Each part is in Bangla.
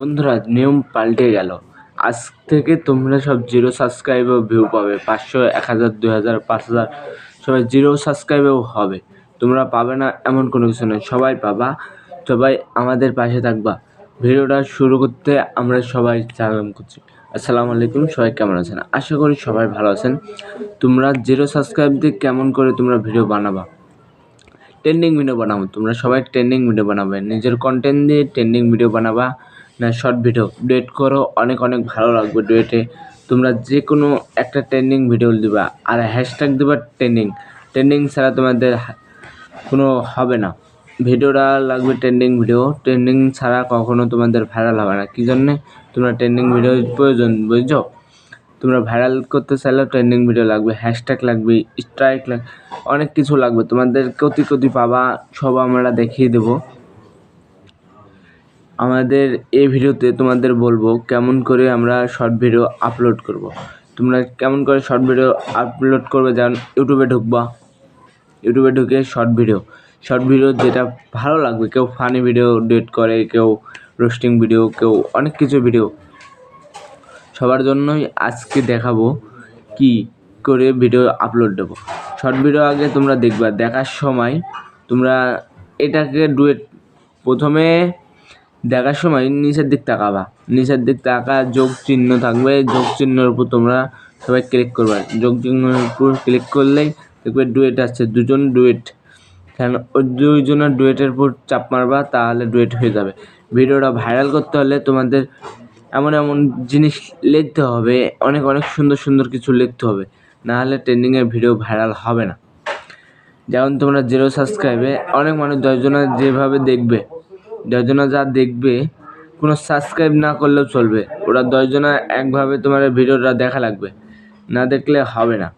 বন্ধুরা, নিয়ম পাল্টে গেল। আজ থেকে তোমরা সব 0 সাবস্ক্রাইবেও ভিউ পাবে। 500, 1000, 2000, 5000 সবাই 0 সাবস্ক্রাইবেও হবে। তোমরা পাবে না এমন কোনো কিছু নেই, সবাই পাবা। সবাই আমাদের পাশে থাকবা। ভিডিওটা শুরু করতে আমরা সবাই সালাম করছি। আসসালামু আলাইকুম, সবাই কেমন আছেন? আশা করি সবাই ভালো আছেন। তোমরা 0 সাবস্ক্রাইব দিয়ে কেমন করে তোমরা ভিডিও বানাবা? ট্রেন্ডিং ভিডিও বানাবো। তোমরা সবাই ট্রেন্ডিং ভিডিও বানাবে। নিজের কন্টেন্ট দিয়ে ট্রেন্ডিং ভিডিও বানাবা, না শর্ট ভিডিও। ডুয়েট করো, অনেক ভালো লাগবে ডুয়েটে। তোমরা যে কোনো একটা ট্রেন্ডিং ভিডিও দিবা আর হ্যাশট্যাগ দিবা ট্রেন্ডিং। ট্রেন্ডিং ছাড়া তোমাদের কোনো হবে না। ভিডিওটা লাগবে ট্রেন্ডিং ভিডিও। ট্রেন্ডিং ছাড়া কখনো তোমাদের ভাইরাল হবে না। কী জন্যে? তোমরা ট্রেন্ডিং ভিডিওর প্রয়োজন, বুঝছো? তোমরা ভাইরাল করতে চাইলেও ট্রেন্ডিং ভিডিও লাগবে, হ্যাশট্যাগ লাগবে, স্ট্রাইক লাগবে, অনেক কিছু লাগবে। তোমাদের কোটি পাবা, সব আমরা দেখিয়ে দেবো। আমাদের এই ভিডিওতে তোমাদের বলবো কেমন করে আমরা শর্ট ভিডিও আপলোড করব। তোমরা কেমন করে শর্ট ভিডিও আপলোড করবে, যেমন ইউটিউবে ঢুকবা। ইউটিউবে ঢুকে শর্ট ভিডিও যেটা ভালো লাগবে। কেউ ফানি ভিডিও ডেট করে, কেউ রোস্টিং ভিডিও, কেউ অনেক কিছু ভিডিও। সবার জন্যই আজকে দেখাবো কি করে ভিডিও আপলোড দেবো। শর্ট ভিডিও আগে তোমরা দেখবা, দেখার সময় তোমরা এটাকে ডুয়েট প্রথমে দেখার সময় নিচের দিক তাকাবা। নিচের দিক তাকা যোগ চিহ্ন থাকবে, যোগ চিহ্নের উপর তোমরা সবাই ক্লিক করবে। যোগ চিহ্নের উপর ক্লিক করলেই দেখবে ডুয়েট আসছে, দুজন ডুয়েট। কারণ ওই দুইজনের ডুয়েটের উপর চাপ মারবা, তাহলে ডুয়েট হয়ে যাবে। ভিডিওটা ভাইরাল করতে হলে তোমাদের এমন জিনিস লিখতে হবে, অনেক সুন্দর কিছু লিখতে হবে, নাহলে ট্রেন্ডিংয়ের ভিডিও ভাইরাল হবে না। যেমন তোমরা 0 সাবস্ক্রাইবে অনেক মানুষ 10 জনা যেভাবে দেখবে, 10 জনা যা দেখবে, কোনো সাবস্ক্রাইব না করলেও চলবে। ওরা 10 জনা একভাবে তোমার ভিডিওটা দেখা লাগবে, না দেখলে হবে না।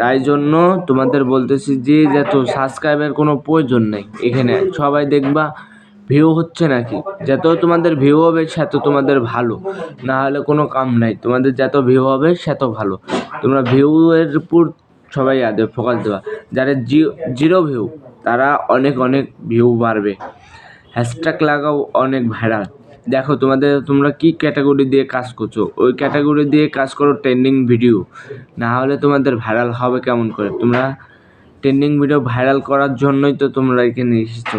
তাই জন্য তোমাদের বলতেছি যে যত সাবস্ক্রাইবের কোনো প্রয়োজন নেই। এখানে সবাই দেখবা ভিউ হচ্ছে নাকি। যত তোমাদের ভিউ হবে সেত তোমাদের ভালো, না হলে কোনো কাম নাই। তোমাদের যত ভিউ হবে সেত ভালো। তোমরা ভিউয়ের উপর সবাই ফোকাস দেওয়া। যারা 0 ভিউ, তারা অনেক ভিউ বাড়বে। হ্যাশট্যাগ লাগাও, অনেক ভাইরাল। দেখো তোমরা কি ক্যাটাগরি দিয়ে কাজ করছো, ওই ক্যাটাগরি দিয়ে কাজ করো ট্রেন্ডিং ভিডিও। না হলে তোমাদের ভাইরাল হবে কেমন করে? তোমরা ট্রেন্ডিং ভিডিও ভাইরাল করার জন্যই তো তোমরা এখানে এসেছো।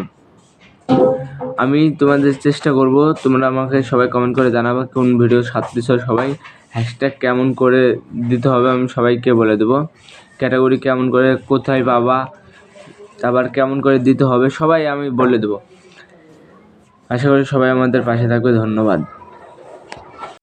আমি তোমাদের চেষ্টা করব, তোমরা আমাকে সবাই কমেন্ট করে জানাবা কোন ভিডিও সাথ দিছো। সবাই হ্যাশট্যাগ কেমন করে দিতে হবে আমি সবাইকে বলে দেবো। ক্যাটাগরি কেমন করে, কোথায় পাবা, তারপর কেমন করে দিতে হবে, সবাই আমি বলে দেবো। আশা করি সবাই আমাদের পাশে থাকবে। ধন্যবাদ।